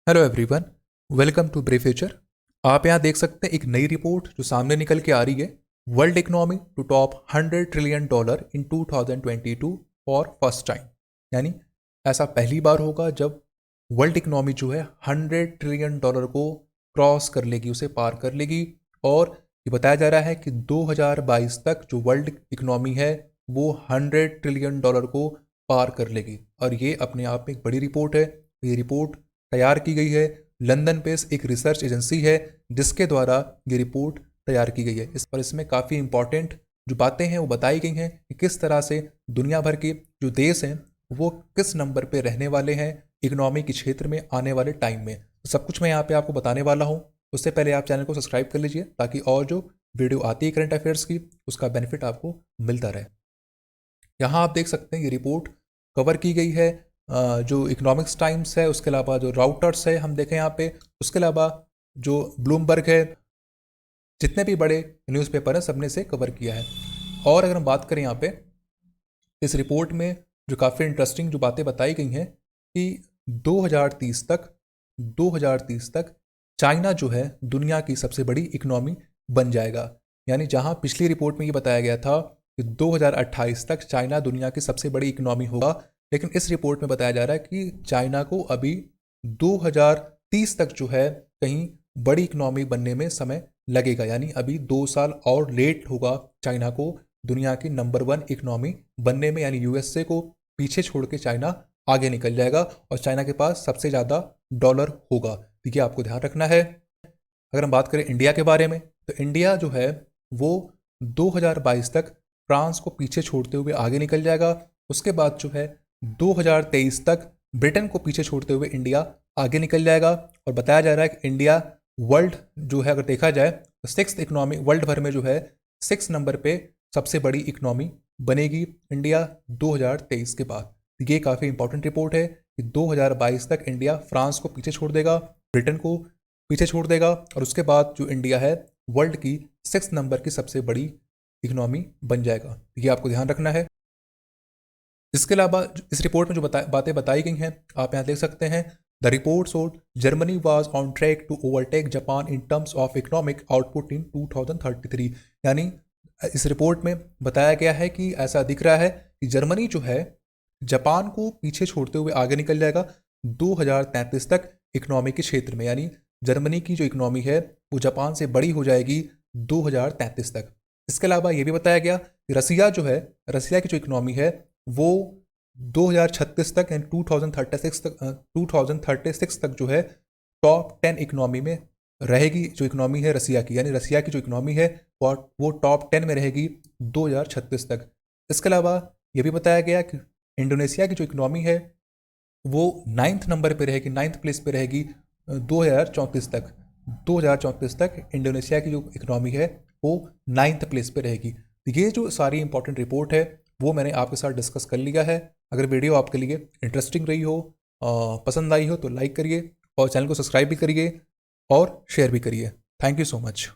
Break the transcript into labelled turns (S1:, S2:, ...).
S1: Hello everyone, welcome to brave future. आप यहाँ देख सकते हैं एक नई रिपोर्ट जो सामने निकल के आ रही है। World economy to top $100 trillion in 2022 for first time. यानी ऐसा पहली बार होगा जब वर्ल्ड इकोनॉमी जो है $100 ट्रिलियन को क्रॉस कर लेगी, उसे पार कर लेगी। और ये बताया जा रहा है कि 2022 तक जो वर्ल्ड इकोनॉमी है वो $100 ट्रिलियन को पार कर लेगी। और ये अपने आप में एक बड़ी रिपोर्ट है। ये रिपोर्ट तैयार की गई है लंदन बेस्ड एक रिसर्च एजेंसी है जिसके द्वारा ये रिपोर्ट तैयार की गई है। इस पर इसमें काफ़ी इंपॉर्टेंट जो बातें हैं वो बताई गई हैं कि किस तरह से दुनिया भर के जो देश हैं वो किस नंबर पे रहने वाले हैं इकोनॉमी के क्षेत्र में आने वाले टाइम में। तो सब कुछ मैं यहाँ पे आपको बताने वाला हूँ। उससे पहले आप चैनल को सब्सक्राइब कर लीजिए ताकि और जो वीडियो आती है करंट अफेयर्स की उसका बेनिफिट आपको मिलता रहे। यहाँ आप देख सकते हैं ये रिपोर्ट कवर की गई है जो इकोनॉमिक्स टाइम्स है, उसके अलावा जो राउटर्स है हम देखें यहाँ पे, उसके अलावा जो ब्लूमबर्ग है, जितने भी बड़े न्यूज़पेपर हैं सबने से कवर किया है। और अगर हम बात करें यहाँ पे इस रिपोर्ट में जो काफ़ी इंटरेस्टिंग जो बातें बताई गई हैं कि 2030 तक चाइना जो है दुनिया की सबसे बड़ी इकोनॉमी बन जाएगा। यानी जहाँ पिछली रिपोर्ट में ये बताया गया था कि 2028 तक चाइना दुनिया की सबसे बड़ी इकोनॉमी होगा, लेकिन इस रिपोर्ट में बताया जा रहा है कि चाइना को अभी 2030 तक जो है कहीं बड़ी इकोनॉमी बनने में समय लगेगा। यानी अभी 2 साल और लेट होगा चाइना को दुनिया की नंबर 1 इकोनॉमी बनने में। यानी यूएसए को पीछे छोड़ के चाइना आगे निकल जाएगा और चाइना के पास सबसे ज़्यादा डॉलर होगा। तो ये आपको ध्यान रखना है। अगर हम बात करें इंडिया के बारे में तो इंडिया जो है वो 2022 तक फ्रांस को पीछे छोड़ते हुए आगे निकल जाएगा। उसके बाद जो है 2023 तक ब्रिटेन को पीछे छोड़ते हुए इंडिया आगे निकल जाएगा। और बताया जा रहा है कि इंडिया वर्ल्ड जो है अगर देखा जाए तो 6th इकोनॉमी वर्ल्ड भर में जो है 6 नंबर पे सबसे बड़ी इकोनॉमी बनेगी इंडिया 2023 के बाद। ये काफ़ी इंपॉर्टेंट रिपोर्ट है कि 2022 तक इंडिया फ्रांस को पीछे छोड़ देगा, ब्रिटेन को पीछे छोड़ देगा और उसके बाद जो इंडिया है वर्ल्ड की 6 नंबर की सबसे बड़ी इकोनॉमी बन जाएगा। ये आपको ध्यान रखना है। इसके अलावा इस रिपोर्ट में जो बातें बताई गई हैं आप यहाँ देख सकते हैं। The report showed Germany was on track to overtake Japan in terms of economic output in 2033। यानी इस रिपोर्ट में बताया गया है कि ऐसा दिख रहा है कि जर्मनी जो है जापान को पीछे छोड़ते हुए आगे निकल जाएगा 2033 तक इकोनॉमी के क्षेत्र में। यानी जर्मनी की जो इकोनॉमी है वो जापान से बड़ी हो जाएगी 2033 तक। इसके अलावा ये भी बताया गया कि रसिया जो है, रसिया की जो इकोनॉमी है वो 2036 तक यानी 2036 तक जो है टॉप 10 इकोनॉमी में रहेगी। जो इकोनॉमी है रसिया की, यानी रसिया की जो इकोनॉमी है वो टॉप 10 में रहेगी 2036 तक। इसके अलावा ये भी बताया गया कि इंडोनेशिया की जो इकोनॉमी है वो 9th नंबर पे रहेगी, 9th प्लेस पे रहेगी 2034 तक। 2034 तक इंडोनेशिया की जो इकोनॉमी है वो 9th प्लेस पे रहेगी। तो ये जो सारी इंपॉर्टेंट रिपोर्ट है वो मैंने आपके साथ डिस्कस कर लिया है। अगर वीडियो आपके लिए इंटरेस्टिंग रही हो, पसंद आई हो तो लाइक करिए और चैनल को सब्सक्राइब भी करिए और शेयर भी करिए। Thank you so much.